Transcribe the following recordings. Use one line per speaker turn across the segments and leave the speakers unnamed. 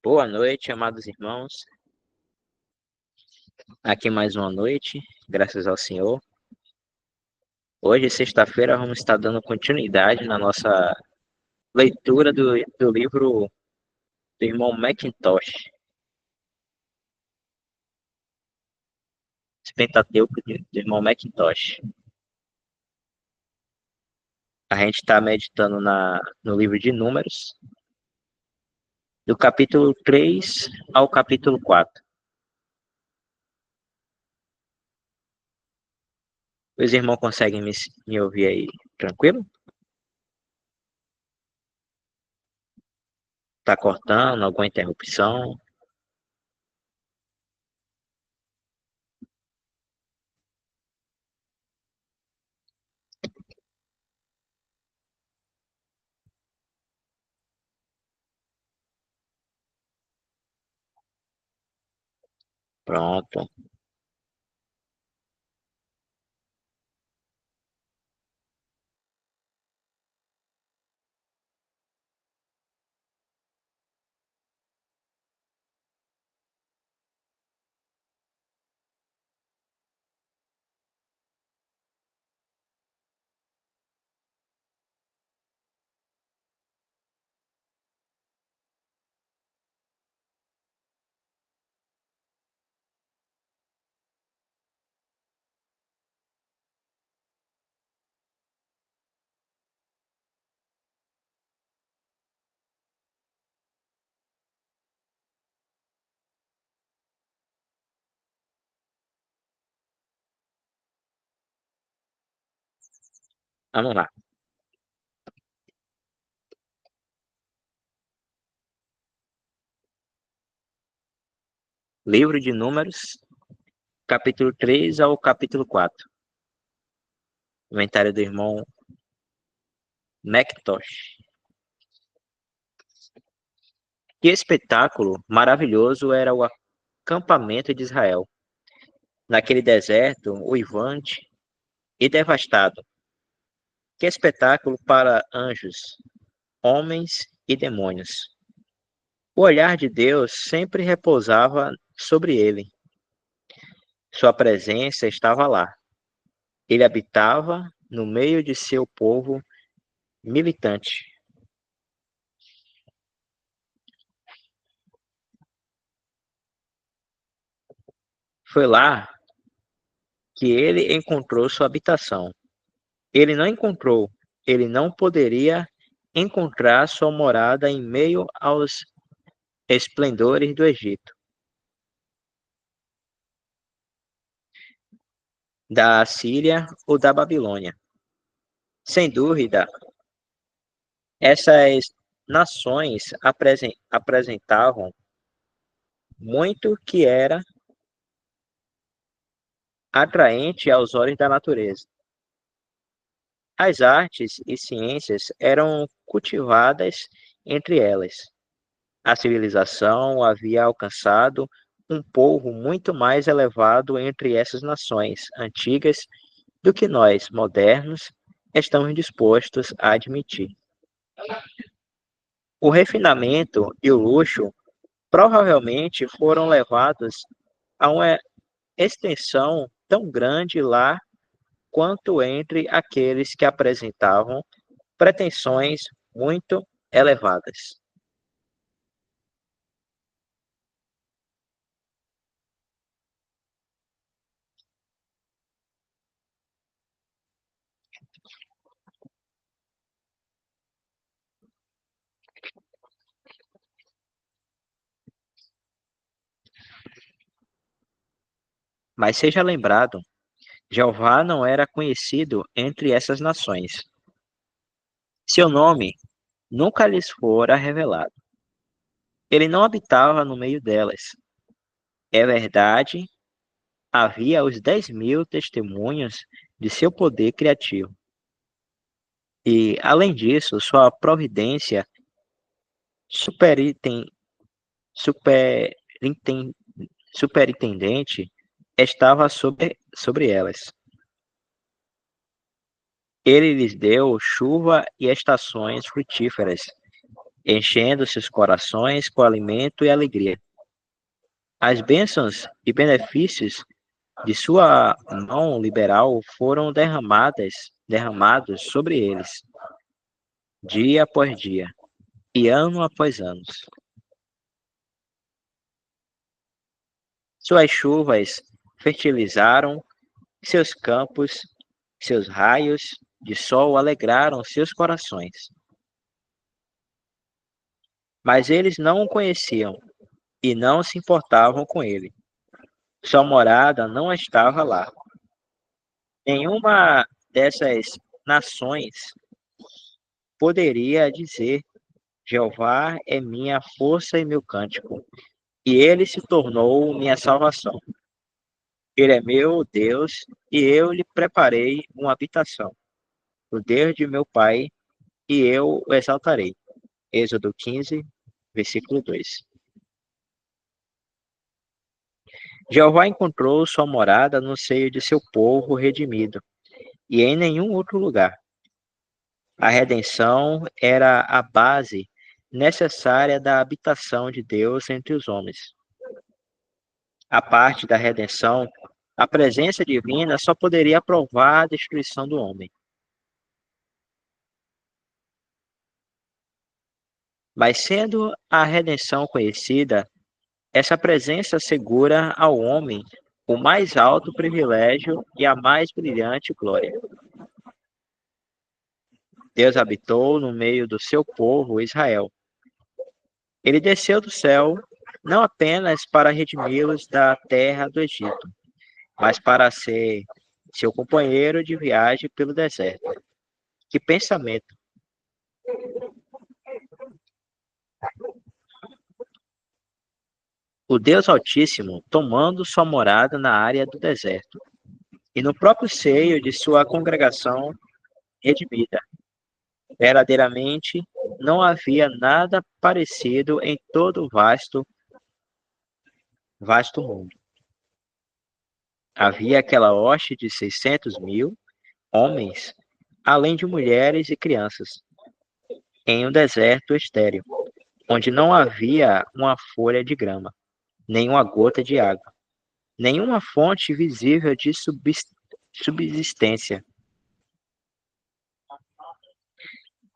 Boa noite, amados irmãos. Aqui mais uma noite, graças ao Senhor. Hoje, sexta-feira, vamos estar dando continuidade na nossa leitura do livro do irmão Mackintosh, Pentateuco do irmão Mackintosh. A gente está meditando no livro de Números, do capítulo 3 ao capítulo 4. Os irmãos conseguem me ouvir aí tranquilo? Tá cortando? Alguma interrupção? Pronto, vamos lá. Livro de Números, capítulo 3 ao capítulo 4. Comentário do irmão Mackintosh. Que espetáculo maravilhoso era o acampamento de Israel, naquele deserto uivante e devastado. Que espetáculo para anjos, homens e demônios. O olhar de Deus sempre repousava sobre ele. Sua presença estava lá. Ele habitava no meio de seu povo militante. Foi lá que ele encontrou sua habitação. Ele não poderia encontrar sua morada em meio aos esplendores do Egito, da Assíria ou da Babilônia. Sem dúvida, essas nações apresentavam muito que era atraente aos olhos da natureza. As artes e ciências eram cultivadas entre elas. A civilização havia alcançado um povo muito mais elevado entre essas nações antigas do que nós, modernos, estamos dispostos a admitir. O refinamento e o luxo provavelmente foram levados a uma extensão tão grande lá quanto entre aqueles que apresentavam pretensões muito elevadas. Mas seja lembrado, Jeová não era conhecido entre essas nações. Seu nome nunca lhes fora revelado. Ele não habitava no meio delas. É verdade, havia os 10.000 testemunhos de seu poder criativo. E, além disso, sua providência superiten, superintendente estava sobre elas. Ele lhes deu chuva e estações frutíferas, enchendo seus corações com alimento e alegria. As bênçãos e benefícios de sua mão liberal foram derramados sobre eles, dia após dia e ano após ano. Suas chuvas fertilizaram seus campos, seus raios de sol alegraram seus corações. Mas eles não o conheciam e não se importavam com ele. Sua morada não estava lá. Nenhuma dessas nações poderia dizer: Jeová é minha força e meu cântico, e ele se tornou minha salvação. Ele é meu Deus, e eu lhe preparei uma habitação, o Deus de meu pai, e eu o exaltarei. Êxodo 15, versículo 2. Jeová encontrou sua morada no seio de seu povo redimido, e em nenhum outro lugar. A redenção era a base necessária da habitação de Deus entre os homens. A parte da redenção, a presença divina só poderia provar a destruição do homem. Mas sendo a redenção conhecida, essa presença assegura ao homem o mais alto privilégio e a mais brilhante glória. Deus habitou no meio do seu povo Israel. Ele desceu do céu não apenas para redimi-los da terra do Egito, mas para ser seu companheiro de viagem pelo deserto. Que pensamento! O Deus Altíssimo tomando sua morada na área do deserto e no próprio seio de sua congregação redimida. Verdadeiramente, não havia nada parecido em todo o vasto mundo. Havia aquela hoste de 600.000 homens, além de mulheres e crianças, em um deserto estéril, onde não havia uma folha de grama, nem uma gota de água, nenhuma fonte visível de subsistência.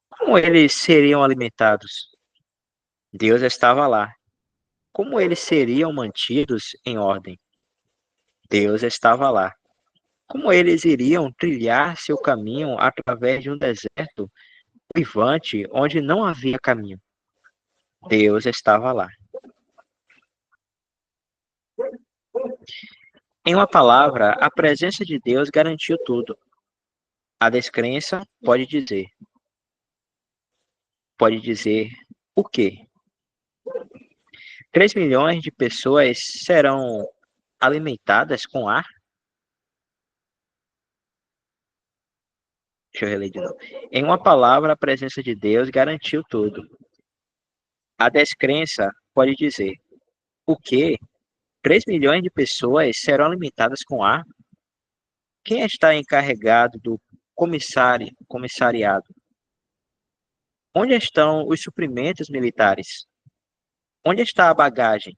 Como eles seriam alimentados? Deus estava lá. Como eles seriam mantidos em ordem? Deus estava lá. Como eles iriam trilhar seu caminho através de um deserto uivante onde não havia caminho? Deus estava lá. Em uma palavra, a presença de Deus garantiu tudo. A descrença pode dizer o quê? 3 milhões de pessoas serão alimentadas com ar? Deixa eu reler de novo. Em uma palavra, a presença de Deus garantiu tudo. A descrença pode dizer o quê? 3 milhões de pessoas serão alimentadas com ar? Quem está encarregado do comissariado? Onde estão os suprimentos militares? Onde está a bagagem?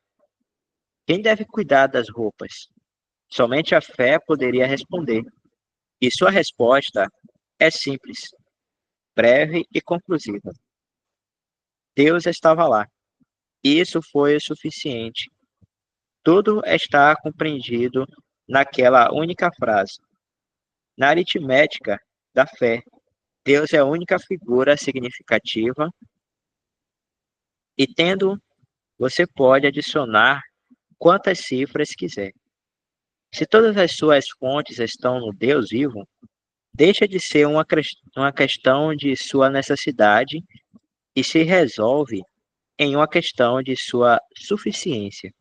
Quem deve cuidar das roupas? Somente a fé poderia responder. E sua resposta é simples, breve e conclusiva. Deus estava lá. Isso foi o suficiente. Tudo está compreendido naquela única frase. Na aritmética da fé, Deus é a única figura significativa e tendo, você pode adicionar quantas cifras quiser. Se todas as suas fontes estão no Deus vivo, deixa de ser uma questão de sua necessidade e se resolve em uma questão de sua suficiência.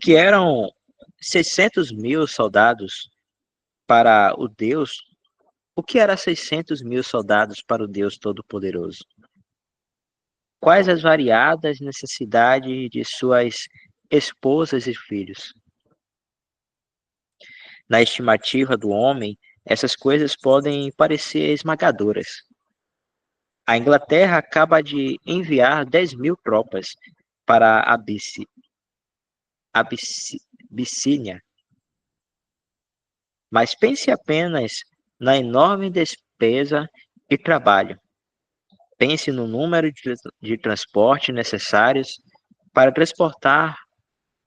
que eram 600.000 soldados para o Deus, o que era 600.000 soldados para o Deus Todo-Poderoso? Quais as variadas necessidades de suas esposas e filhos? Na estimativa do homem, essas coisas podem parecer esmagadoras. A Inglaterra acaba de enviar 10.000 tropas para a Abissínia, mas pense apenas na enorme despesa e trabalho. Pense no número de transporte necessários para transportar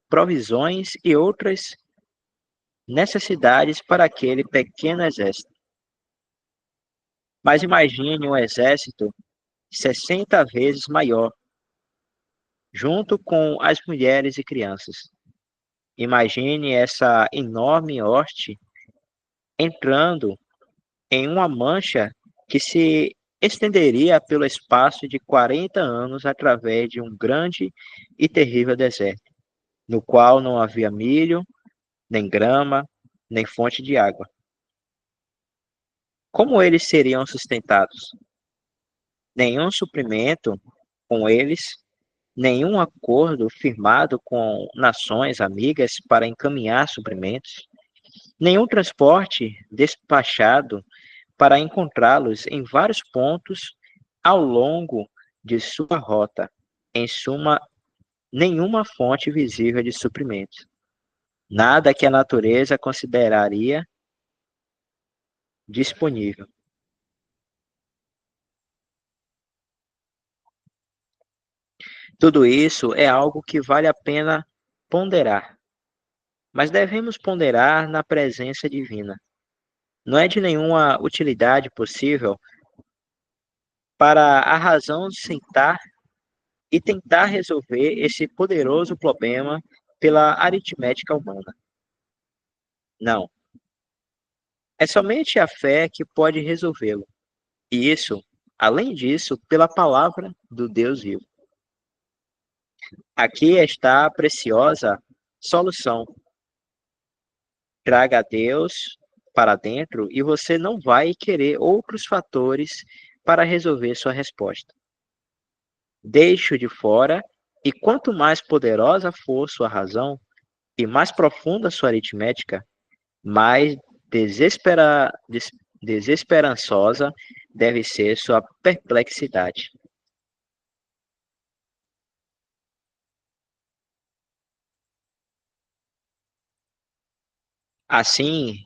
provisões e outras necessidades para aquele pequeno exército. Mas imagine um exército 60 vezes maior, junto com as mulheres e crianças. Imagine essa enorme hoste entrando em uma mancha que se estenderia pelo espaço de 40 anos através de um grande e terrível deserto, no qual não havia milho, nem grama, nem fonte de água. Como eles seriam sustentados? Nenhum suprimento com eles, nenhum acordo firmado com nações amigas para encaminhar suprimentos, nenhum transporte despachado para encontrá-los em vários pontos ao longo de sua rota. Em suma, nenhuma fonte visível de suprimentos. Nada que a natureza consideraria disponível. Tudo isso é algo que vale a pena ponderar, mas devemos ponderar na presença divina. Não é de nenhuma utilidade possível para a razão sentar e tentar resolver esse poderoso problema pela aritmética humana. Não, é somente a fé que pode resolvê-lo. E isso, além disso, pela palavra do Deus vivo. Aqui está a preciosa solução. Traga Deus para dentro e você não vai querer outros fatores para resolver sua resposta. Deixe-o de fora e quanto mais poderosa for sua razão e mais profunda sua aritmética, mais desespera, desesperançosa deve ser sua perplexidade. Assim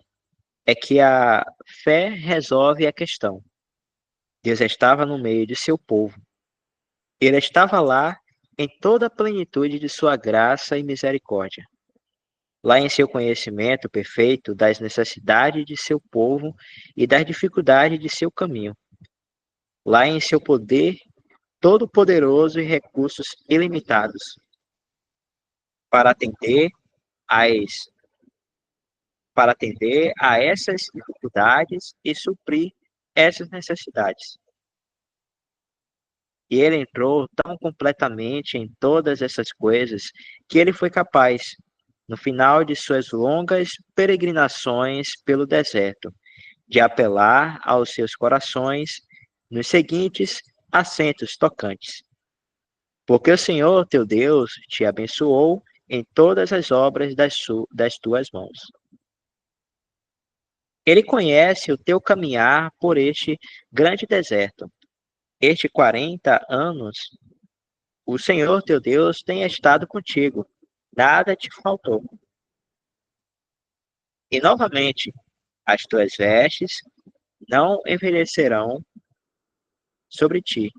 é que a fé resolve a questão. Deus estava no meio de seu povo. Ele estava lá em toda a plenitude de sua graça e misericórdia. Lá em seu conhecimento perfeito das necessidades de seu povo e das dificuldades de seu caminho. Lá em seu poder todo-poderoso e recursos ilimitados para atender às para atender a essas dificuldades e suprir essas necessidades. E ele entrou tão completamente em todas essas coisas que ele foi capaz, no final de suas longas peregrinações pelo deserto, de apelar aos seus corações nos seguintes assentos tocantes. Porque o Senhor teu Deus te abençoou em todas as obras das tuas mãos. Ele conhece o teu caminhar por este grande deserto. Estes 40 anos, o Senhor teu Deus tem estado contigo. Nada te faltou. E novamente, as tuas vestes não envelhecerão sobre ti,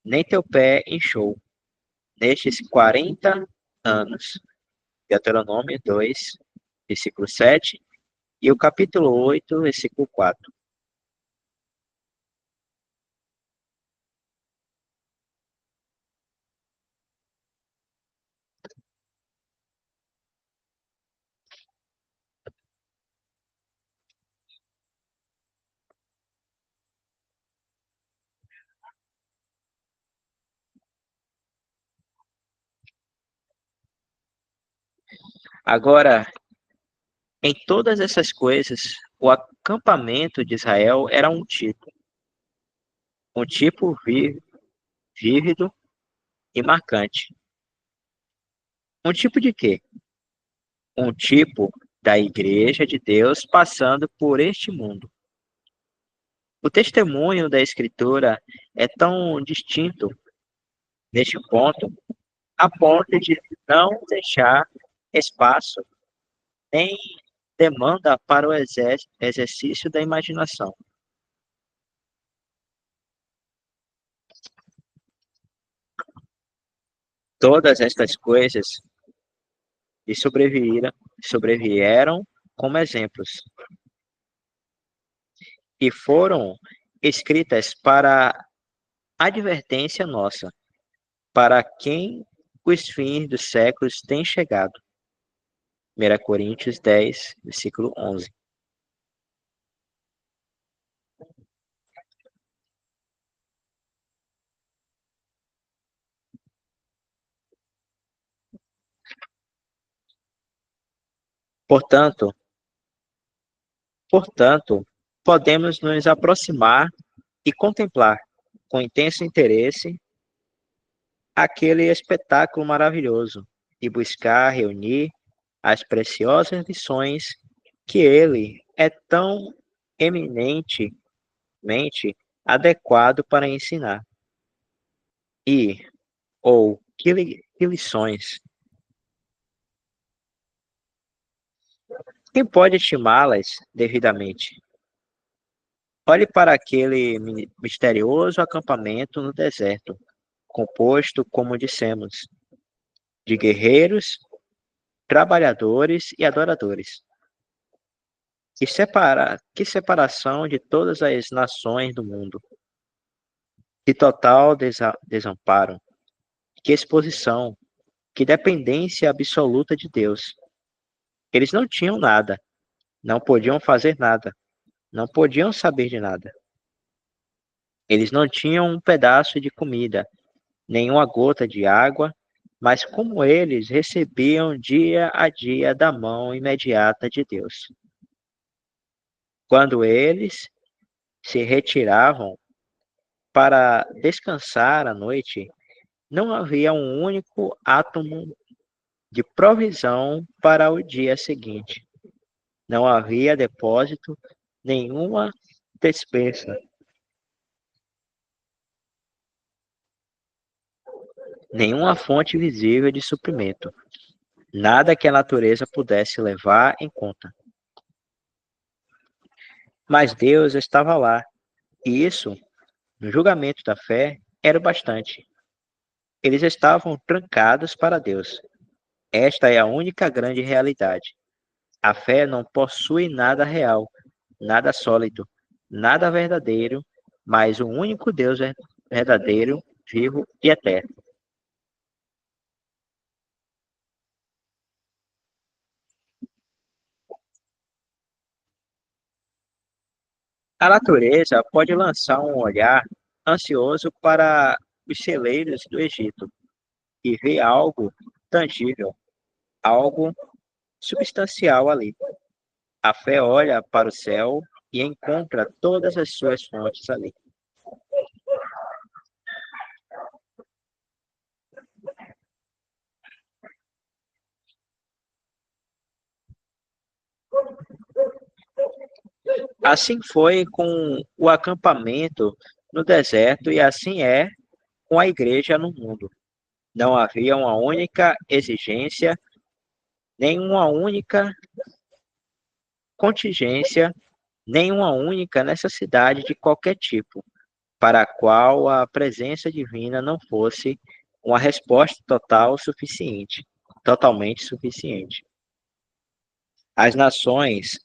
nem teu pé inchou, nestes 40 anos. Deuteronômio 2, versículo 7, e o capítulo 8, versículo 4. Agora, em todas essas coisas, o acampamento de Israel era um tipo vívido e marcante. Um tipo de quê? Um tipo da Igreja de Deus passando por este mundo. O testemunho da Escritura é tão distinto neste ponto, a ponto de não deixar espaço nem demanda para o exercício da imaginação. Todas estas coisas lhe sobrevieram como exemplos e foram escritas para advertência nossa, para quem os fins dos séculos têm chegado. 1 Coríntios 10, versículo 11. Portanto, portanto, podemos nos aproximar e contemplar com intenso interesse aquele espetáculo maravilhoso e buscar reunir as preciosas lições que ele é tão eminentemente adequado para ensinar. E, ou, que lições? Quem pode estimá-las devidamente? Olhe para aquele misterioso acampamento no deserto, composto, como dissemos, de guerreiros, trabalhadores e adoradores. Que separação de todas as nações do mundo. Que total desamparo. Que exposição. Que dependência absoluta de Deus. Eles não tinham nada, não podiam fazer nada, não podiam saber de nada. Eles não tinham um pedaço de comida, nenhuma gota de água, mas como eles recebiam dia a dia da mão imediata de Deus. Quando eles se retiravam para descansar à noite, não havia um único átomo de provisão para o dia seguinte. Não havia depósito, nenhuma despensa, nenhuma fonte visível de suprimento. Nada que a natureza pudesse levar em conta. Mas Deus estava lá, e isso, no julgamento da fé, era o bastante. Eles estavam trancados para Deus. Esta é a única grande realidade. A fé não possui nada real, nada sólido, nada verdadeiro, mas o único Deus verdadeiro, vivo e eterno. A natureza pode lançar um olhar ansioso para os celeiros do Egito e ver algo tangível, algo substancial ali. A fé olha para o céu e encontra todas as suas fontes ali. Assim foi com o acampamento no deserto e assim é com a igreja no mundo. Não havia uma única exigência, nem uma única contingência, nem uma única necessidade de qualquer tipo, para a qual a presença divina não fosse uma resposta totalmente suficiente. As nações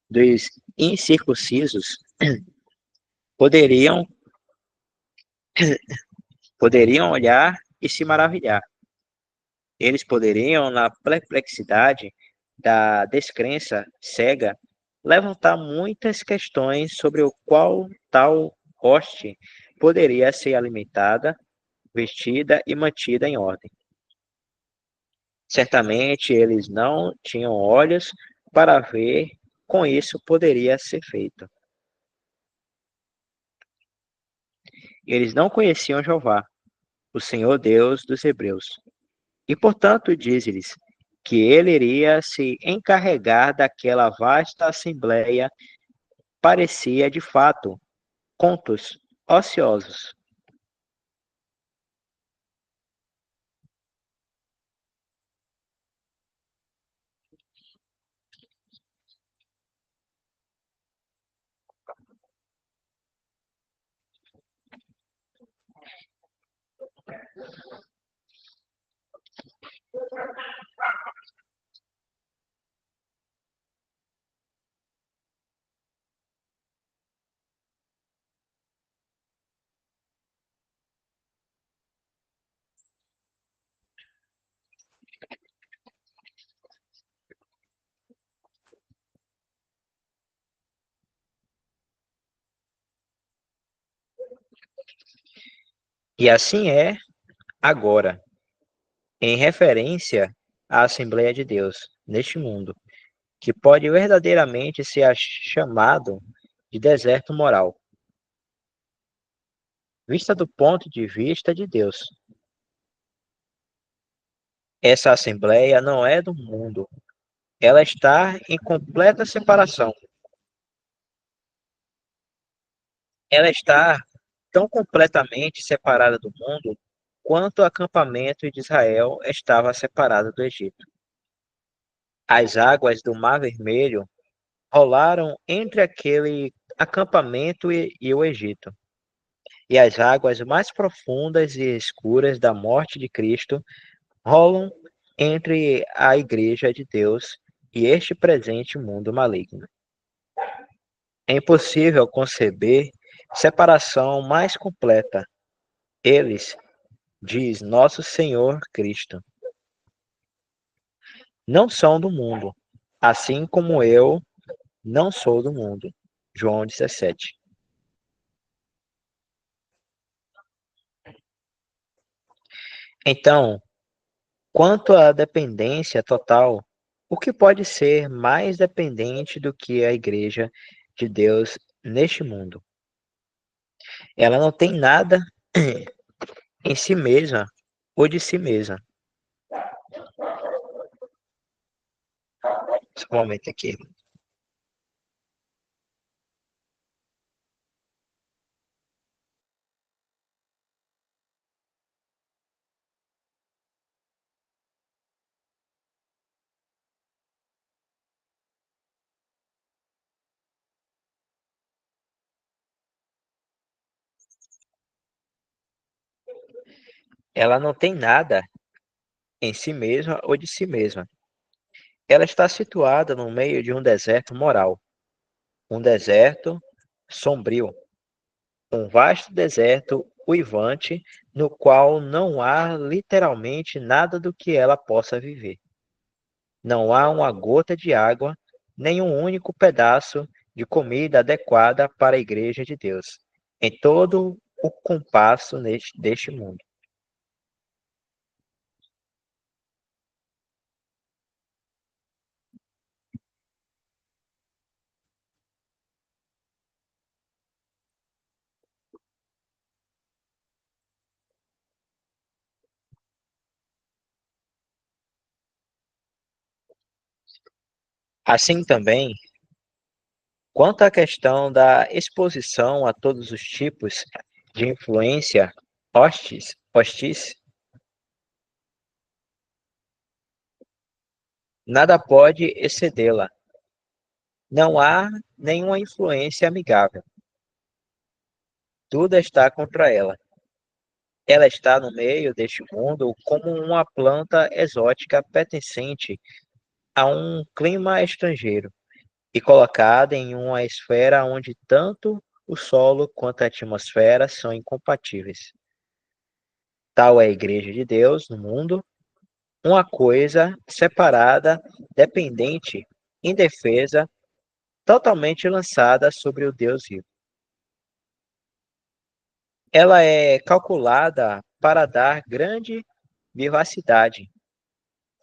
dos incircuncisos poderiam, poderiam olhar e se maravilhar. Eles poderiam, na perplexidade da descrença cega, levantar muitas questões sobre o qual tal hoste poderia ser alimentada, vestida e mantida em ordem. Certamente eles não tinham olhos para ver com isso poderia ser feito. Eles não conheciam Jeová, o Senhor Deus dos Hebreus. E, portanto, diz-lhes que ele iria se encarregar daquela vasta assembleia, parecia, de fato, contos ociosos. E assim é agora, em referência à Assembleia de Deus neste mundo, que pode verdadeiramente ser chamado de deserto moral, vista do ponto de vista de Deus. Essa Assembleia não é do mundo, ela está em completa separação. Ela está tão completamente separada do mundo quanto o acampamento de Israel estava separado do Egito. As águas do Mar Vermelho rolaram entre aquele acampamento e o Egito. E as águas mais profundas e escuras da morte de Cristo rolam entre a Igreja de Deus e este presente mundo maligno. É impossível conceber separação mais completa. Eles, diz nosso Senhor Cristo, não são do mundo, assim como eu não sou do mundo. João 17. Então, quanto à dependência total, o que pode ser mais dependente do que a Igreja de Deus neste mundo? Ela não tem nada em si mesma ou de si mesma. Só um momento aqui. Ela não tem nada em si mesma ou de si mesma. Ela está situada no meio de um deserto moral, um deserto sombrio, um vasto deserto uivante no qual não há literalmente nada do que ela possa viver. Não há uma gota de água, nem um único pedaço de comida adequada para a Igreja de Deus, em todo o compasso deste mundo. Assim também, quanto à questão da exposição a todos os tipos de influência hostis, nada pode excedê-la. Não há nenhuma influência amigável. Tudo está contra ela. Ela está no meio deste mundo como uma planta exótica pertencente a um clima estrangeiro e colocada em uma esfera onde tanto o solo quanto a atmosfera são incompatíveis. Tal é a Igreja de Deus no mundo, uma coisa separada, dependente, indefesa, totalmente lançada sobre o Deus vivo. Ela é calculada para dar grande vivacidade,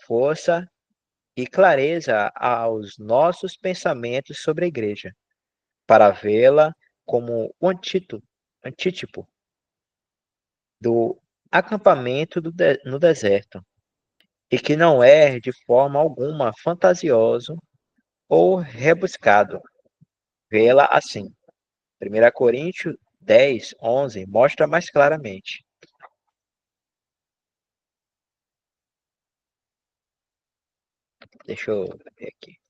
força e clareza aos nossos pensamentos sobre a igreja, para vê-la como o antítipo do acampamento no deserto, e que não é de forma alguma fantasioso ou rebuscado. Vê-la assim. 1 Coríntios 10:11 mostra mais claramente. Deixa eu ver aqui.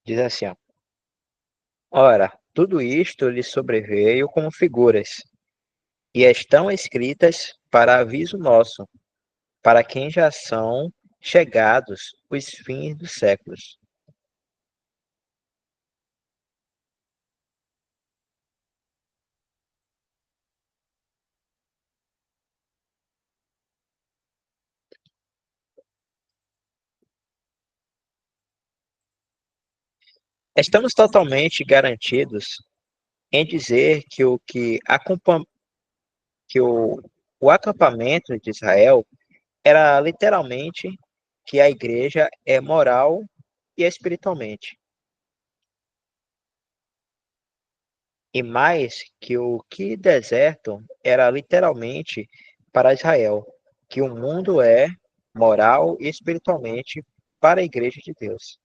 Diz assim, ó. Ora, tudo isto lhe sobreveio como figuras, e estão escritas para aviso nosso, para quem já são chegados os fins dos séculos. Estamos totalmente garantidos em dizer que o acampamento de Israel era literalmente que a igreja é moral e espiritualmente, e mais que deserto era literalmente para Israel, que o mundo é moral e espiritualmente para a igreja de Deus.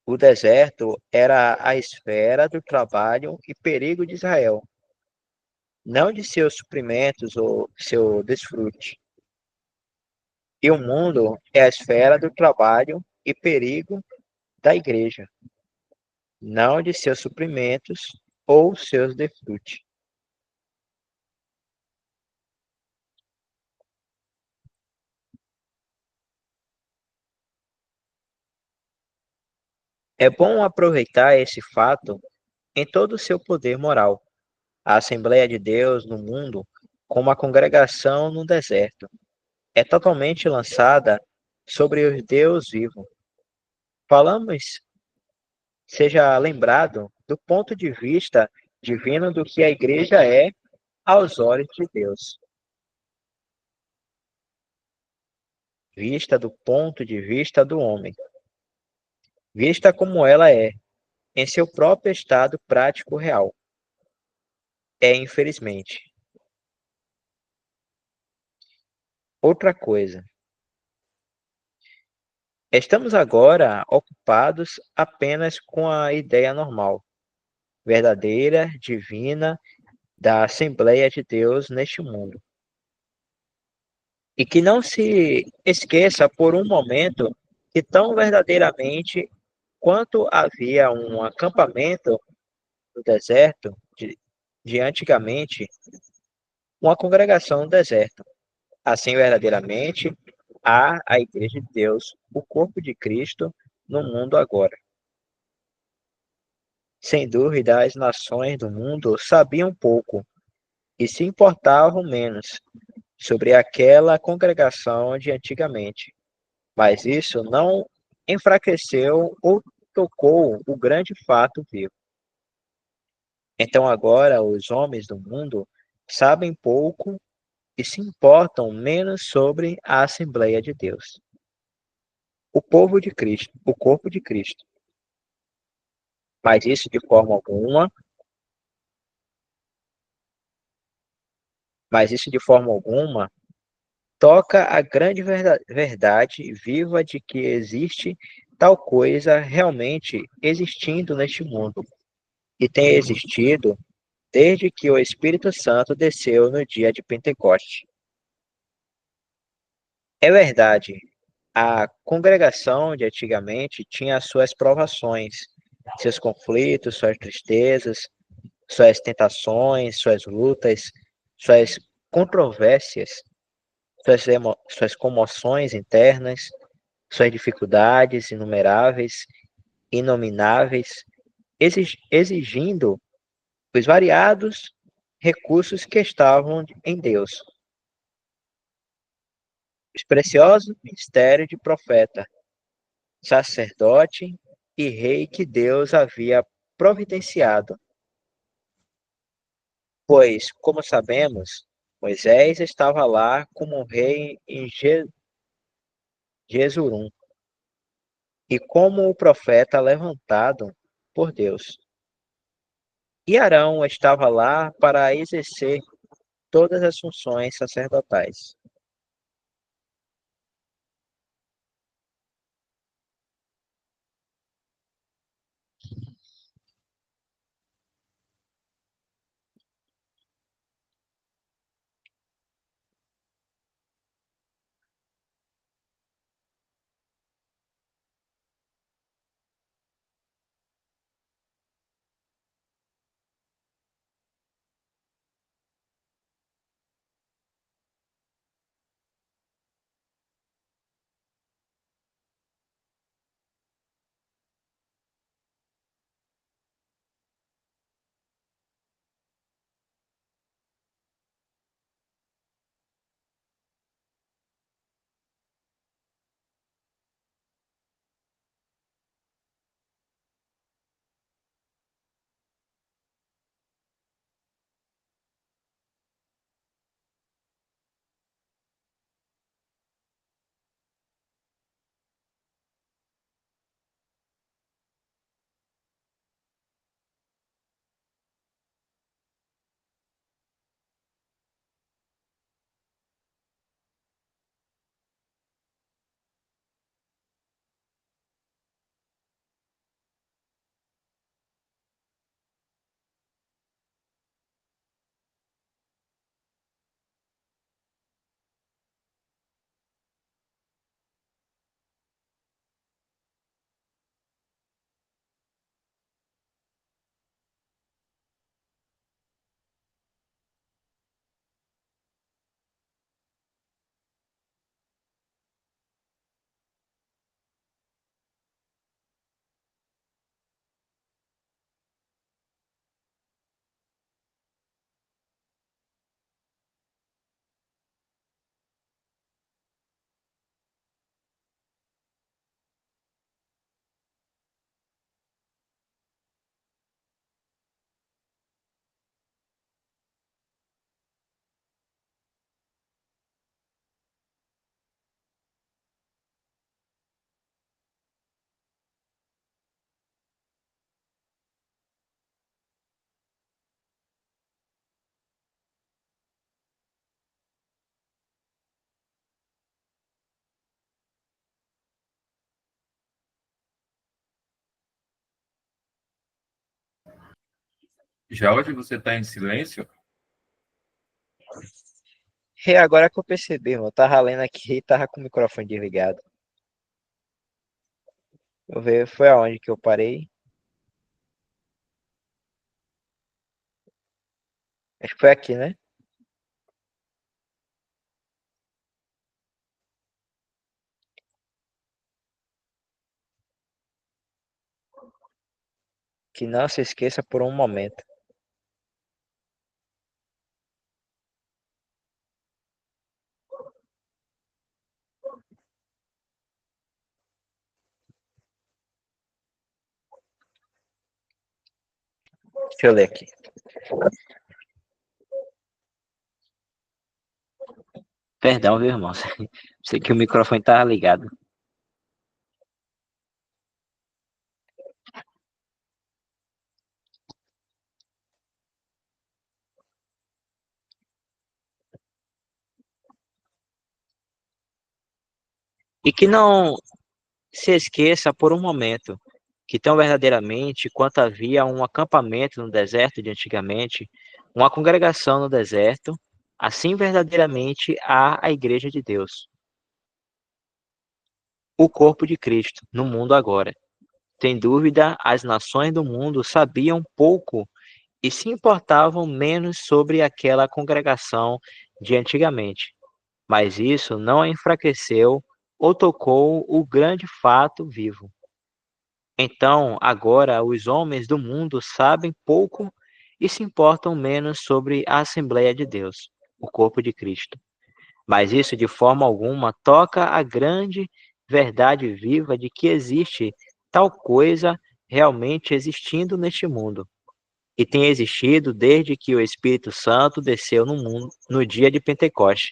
O deserto era a esfera do trabalho e perigo de Israel, não de seus suprimentos ou seu desfrute. E o mundo é a esfera do trabalho e perigo da igreja, não de seus suprimentos ou seus desfrutes. É bom aproveitar esse fato em todo o seu poder moral. A Assembleia de Deus no mundo, como a congregação no deserto, é totalmente lançada sobre o Deus vivo. Falamos, seja lembrado, do ponto de vista divino do que a igreja é aos olhos de Deus, vista do ponto de vista do homem, vista como ela é, em seu próprio estado prático real. É, infelizmente. Outra coisa, estamos agora ocupados apenas com a ideia normal, verdadeira, divina, da Assembleia de Deus neste mundo. E que não se esqueça por um momento que tão verdadeiramente quanto havia um acampamento no deserto de antigamente, uma congregação no deserto. Assim, verdadeiramente, há a Igreja de Deus, o corpo de Cristo, no mundo agora. Sem dúvida, as nações do mundo sabiam pouco e se importavam menos sobre aquela congregação de antigamente, mas isso não enfraqueceu ou tocou o grande fato vivo. Então agora os homens do mundo sabem pouco e se importam menos sobre a Assembleia de Deus, o povo de Cristo, o corpo de Cristo. Mas isso de forma alguma, mas isso de forma alguma toca a grande verdade viva de que existe tal coisa realmente existindo neste mundo e tem existido desde que o Espírito Santo desceu no dia de Pentecoste. É verdade, A congregação de antigamente tinha as suas provações, seus conflitos, suas tristezas, suas tentações, suas lutas, suas controvérsias, suas comoções internas, suas dificuldades inumeráveis, inomináveis, exigindo os variados recursos que estavam em Deus. Os preciosos mistérios de profeta, sacerdote e rei que Deus havia providenciado. Pois, como sabemos, Moisés estava lá como um rei em Jesurum, e como o profeta levantado por Deus. E Arão estava lá para exercer todas as funções sacerdotais.
Já hoje você está em silêncio?
E agora que eu percebi, eu tava lendo aqui e tava com o microfone desligado. Eu ver, foi aonde que eu parei? Acho que foi aqui, né? Que não se esqueça por um momento. Deixa eu ler aqui. Perdão, viu, irmão? Sei que o microfone tava ligado. E que não se esqueça por um momento que tão verdadeiramente quanto havia um acampamento no deserto de antigamente, uma congregação no deserto, assim verdadeiramente há a igreja de Deus. o corpo de Cristo no mundo agora. Sem dúvida, as nações do mundo sabiam pouco e se importavam menos sobre aquela congregação de antigamente. Mas isso não a enfraqueceu ou tocou o grande fato vivo. Então, agora, os homens do mundo sabem pouco e se importam menos sobre a Assembleia de Deus, o corpo de Cristo. Mas isso, de forma alguma, toca a grande verdade viva de que existe tal coisa realmente existindo neste mundo, e tem existido desde que o Espírito Santo desceu no mundo no dia de Pentecoste.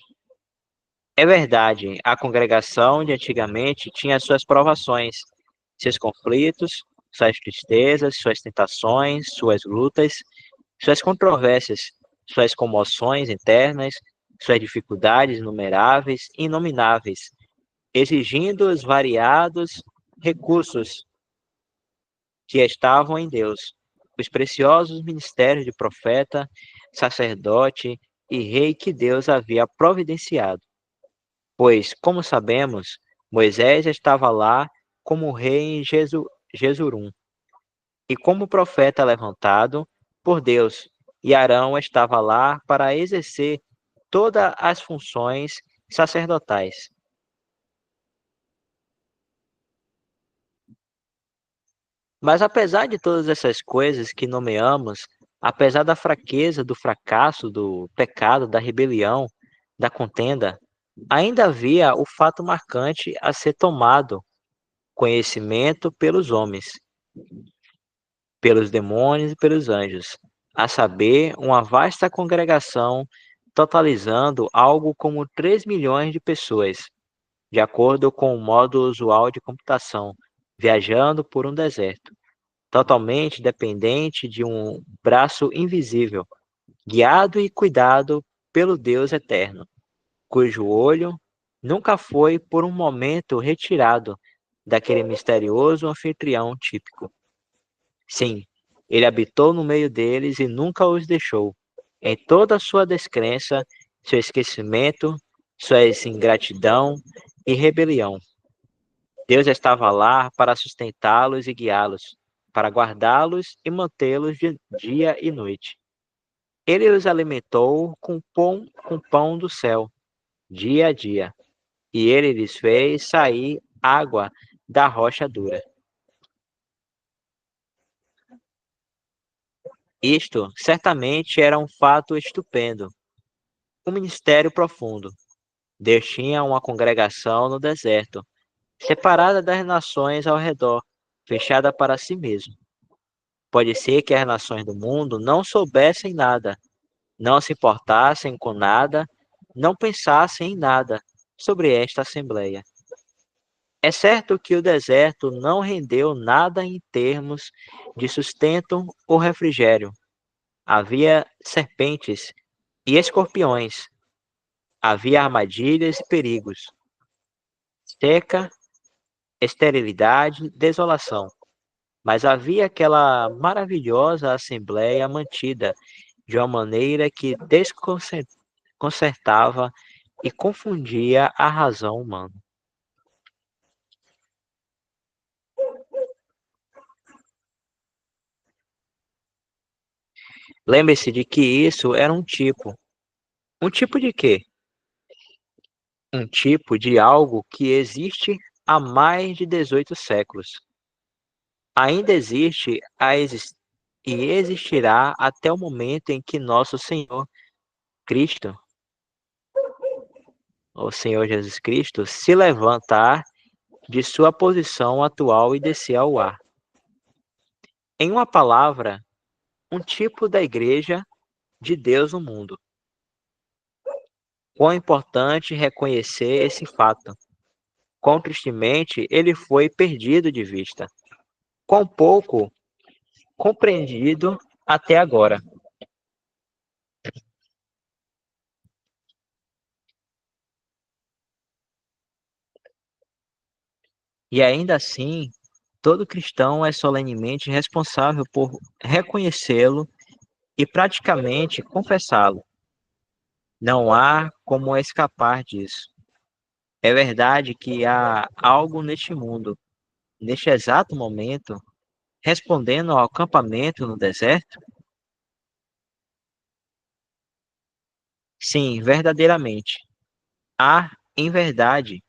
É verdade, a congregação de antigamente tinha suas provações, seus conflitos, suas tristezas, suas tentações, suas lutas, suas controvérsias, suas comoções internas, suas dificuldades inumeráveis e inomináveis, exigindo os variados recursos que estavam em Deus, os preciosos ministérios de profeta, sacerdote e rei que Deus havia providenciado. Pois, como sabemos, Moisés estava lá como rei em Jesurum, e como profeta levantado por Deus, e Arão estava lá para exercer todas as funções sacerdotais. Mas apesar de todas essas coisas que nomeamos, apesar da fraqueza, do fracasso, do pecado, da rebelião, da contenda, ainda havia o fato marcante a ser tomado conhecimento pelos homens, pelos demônios e pelos anjos, a saber, uma vasta congregação totalizando algo como 3 milhões de pessoas, de acordo com o modo usual de computação, viajando por um deserto, totalmente dependente de um braço invisível, guiado e cuidado pelo Deus eterno, cujo olho nunca foi por um momento retirado daquele misterioso anfitrião típico. Sim, ele habitou no meio deles e nunca os deixou. Em toda a sua descrença, seu esquecimento, sua ingratidão e rebelião, Deus estava lá para sustentá-los e guiá-los, para guardá-los e mantê-los de dia e noite. Ele os alimentou com pão do céu, dia a dia, e ele lhes fez sair água da rocha dura. Isto certamente era um fato estupendo, um ministério profundo. Deus tinha uma congregação no deserto, separada das nações ao redor, fechada para si mesmo. Pode ser que as nações do mundo não soubessem nada, não se importassem com nada, não pensassem em nada sobre esta assembleia. É certo que o deserto não rendeu nada em termos de sustento ou refrigério. Havia serpentes e escorpiões, havia armadilhas e perigos, seca, esterilidade, desolação. Mas havia aquela maravilhosa assembleia mantida de uma maneira que desconcertava e confundia a razão humana. Lembre-se de que isso era um tipo. Um tipo de quê? Um tipo de algo que existe há mais de 18 séculos. Ainda existe e existirá até o momento em que nosso Senhor Cristo, o Senhor Jesus Cristo, se levantar de sua posição atual e descer ao ar. Em uma palavra, um tipo da igreja de Deus no mundo. Quão importante reconhecer esse fato. Quão tristemente ele foi perdido de vista. Quão pouco compreendido até agora. E ainda assim, todo cristão é solenemente responsável por reconhecê-lo e praticamente confessá-lo. Não há como escapar disso. É verdade que há algo neste mundo, neste exato momento, respondendo ao acampamento no deserto? Sim, verdadeiramente. Há, em verdade,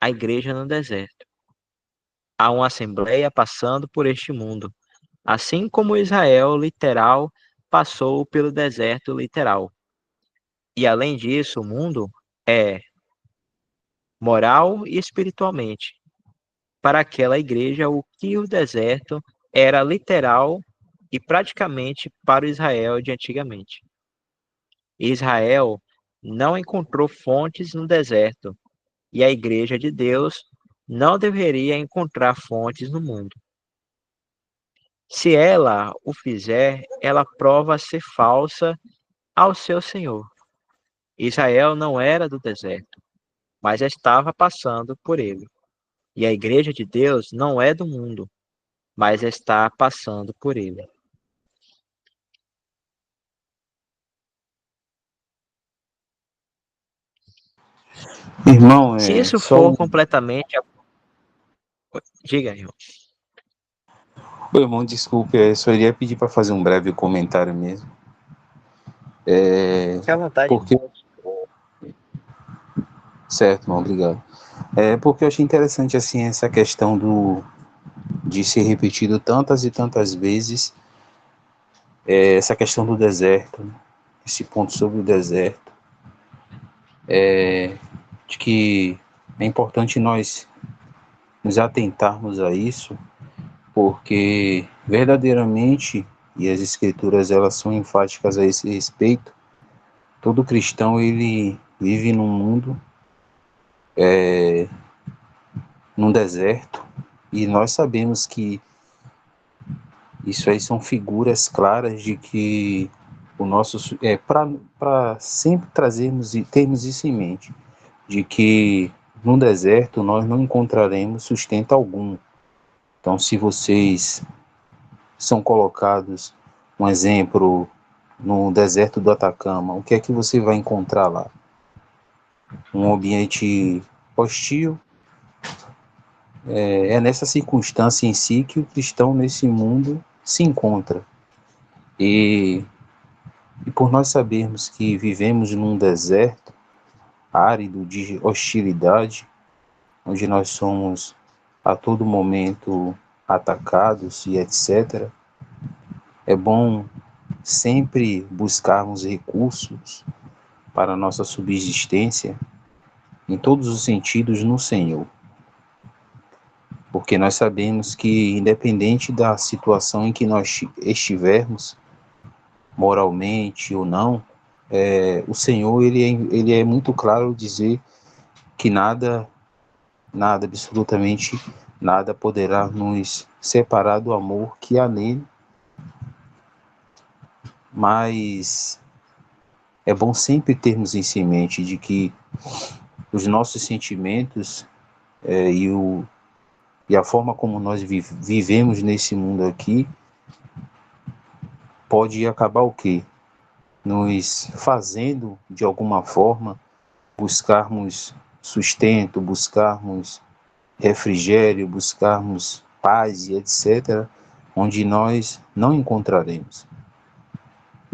a igreja no deserto. Há uma assembleia passando por este mundo, assim como Israel literal passou pelo deserto literal. E além disso, o mundo é moral e espiritualmente. Para aquela igreja, o que o deserto era literal e praticamente para o Israel de antigamente. Israel não encontrou fontes no deserto, e a igreja de Deus não deveria encontrar fontes no mundo. Se ela o fizer, ela prova ser falsa ao seu Senhor. Israel não era do deserto, mas estava passando por ele. E a igreja de Deus não é do mundo, mas está passando por ele.
Irmão,
Se isso
só
for
um.
completamente. Diga, irmão.
Ô, irmão, desculpe, só iria pedir para fazer um breve comentário mesmo.
Fique à vontade, irmão.
Porque. Certo, irmão, obrigado. Porque eu achei interessante, assim, essa questão de ser repetido tantas e tantas vezes, essa questão do deserto, né? Esse ponto sobre o deserto, de que é importante nós nos atentarmos a isso, porque verdadeiramente, e as escrituras elas são enfáticas a esse respeito, todo cristão ele vive num mundo, num deserto, e nós sabemos que isso aí são figuras claras de que o nosso para sempre trazermos e termos isso em mente, de que no deserto nós não encontraremos sustento algum. Então, se vocês são colocados, um exemplo, no deserto do Atacama, o que é que você vai encontrar lá? Um ambiente hostil. É nessa circunstância em si que o cristão nesse mundo se encontra. E, e por nós sabermos que vivemos num deserto árido de hostilidade, onde nós somos a todo momento atacados e etc., é bom sempre buscarmos recursos para a nossa subsistência em todos os sentidos no Senhor. Porque nós sabemos que, independente da situação em que nós estivermos, moralmente ou não, o Senhor ele é muito claro ao dizer que nada, absolutamente nada poderá nos separar do amor que há nele, mas é bom sempre termos isso em mente de que os nossos sentimentos é, e, o, e a forma como nós vivemos nesse mundo aqui pode acabar o quê? Nos fazendo, de alguma forma, buscarmos sustento, buscarmos refrigério, buscarmos paz e etc., onde nós não encontraremos.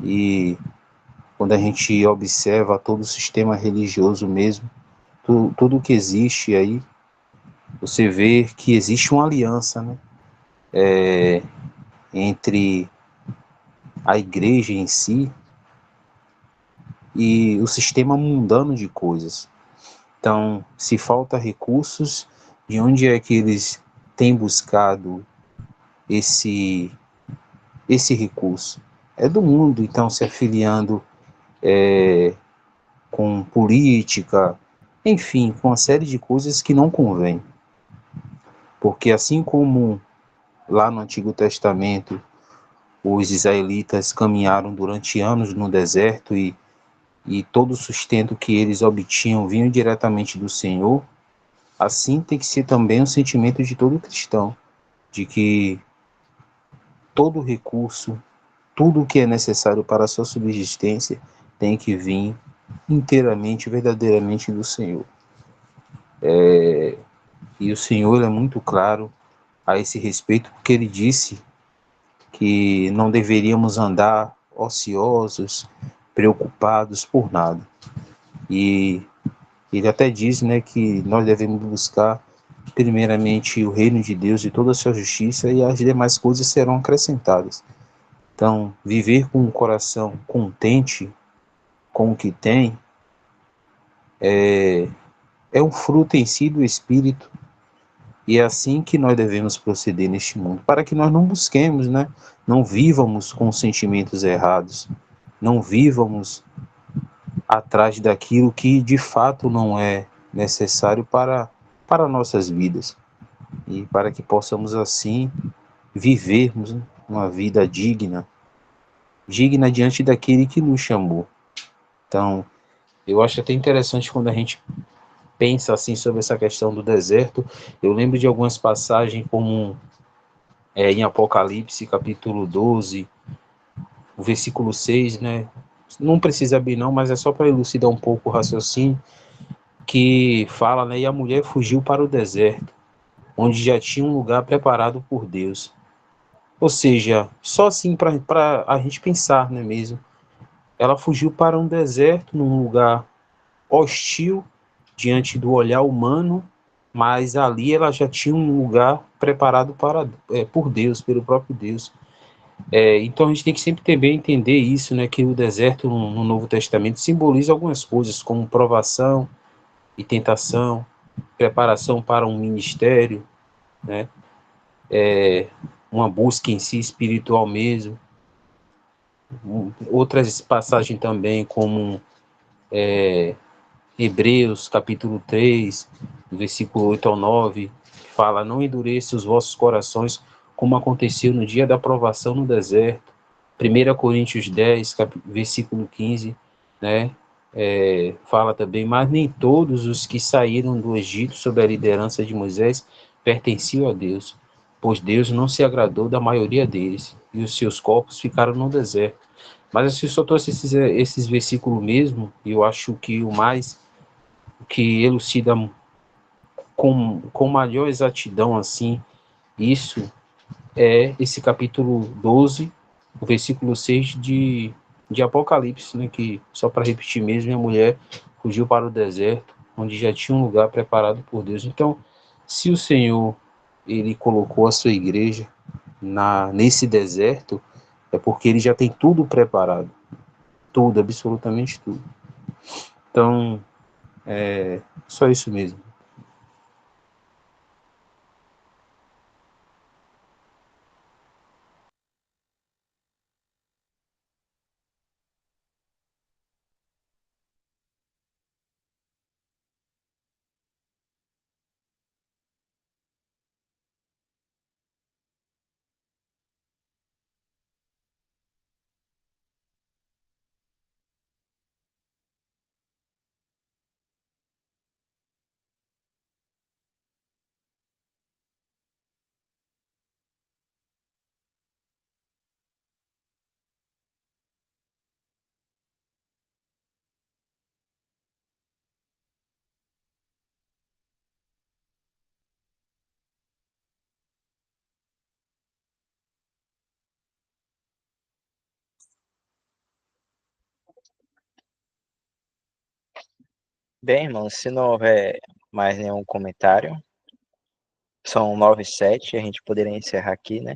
E quando a gente observa todo o sistema religioso mesmo, tudo que existe aí, você vê que existe uma aliança, né, entre a igreja em si e o sistema mundano de coisas. Então, se falta recursos, de onde é que eles têm buscado esse recurso? É do mundo, então, se afiliando com política, enfim, com uma série de coisas que não convém. Porque assim como lá no Antigo Testamento os israelitas caminharam durante anos no deserto e todo o sustento que eles obtinham vinha diretamente do Senhor, assim tem que ser também o sentimento de todo cristão, de que todo recurso, tudo o que é necessário para a sua subsistência tem que vir inteiramente, verdadeiramente do Senhor. E o Senhor é muito claro a esse respeito, porque ele disse que não deveríamos andar ociosos, preocupados por nada. E ele até diz, né, que nós devemos buscar primeiramente o reino de Deus e toda a sua justiça, e as demais coisas serão acrescentadas. Então, viver com o coração contente com o que tem é um fruto em si do Espírito, e é assim que nós devemos proceder neste mundo, para que nós não busquemos, né, não vivamos com sentimentos errados, não vivamos atrás daquilo que de fato não é necessário para nossas vidas, e para que possamos assim vivermos, né, uma vida digna, digna diante daquele que nos chamou. Então, eu acho até interessante quando a gente pensa assim sobre essa questão do deserto. Eu lembro de algumas passagens como em Apocalipse, capítulo 12, o versículo 6, né? Não precisa abrir não, mas é só para elucidar um pouco o raciocínio, que fala, né? E a mulher fugiu para o deserto, onde já tinha um lugar preparado por Deus. Ou seja, só assim para a gente pensar, né mesmo? Ela fugiu para um deserto, num lugar hostil, diante do olhar humano, mas ali ela já tinha um lugar preparado por Deus, pelo próprio Deus. Então a gente tem que sempre também entender isso, né, que o deserto no Novo Testamento simboliza algumas coisas, como provação e tentação, preparação para um ministério, né, uma busca em si espiritual mesmo. Outras passagens também, como Hebreus, capítulo 3, versículo 8 ao 9, fala: não endureça os vossos corações, como aconteceu no dia da provação no deserto. 1 Coríntios 10, versículo 15, né? Fala também: mas nem todos os que saíram do Egito sob a liderança de Moisés pertenciam a Deus, pois Deus não se agradou da maioria deles, e os seus corpos ficaram no deserto. Mas assim, eu só trouxe esses versículos mesmo, e eu acho que o mais que elucida com maior exatidão assim isso é esse capítulo 12, o versículo 6 de Apocalipse, né, que, só para repetir mesmo, a mulher fugiu para o deserto, onde já tinha um lugar preparado por Deus. Então, se o Senhor ele colocou a sua igreja nesse deserto, é porque ele já tem tudo preparado, tudo, absolutamente tudo. Então, só isso mesmo.
Bem, irmão, se não houver mais nenhum comentário, são 9h07, a gente poderia encerrar aqui, né?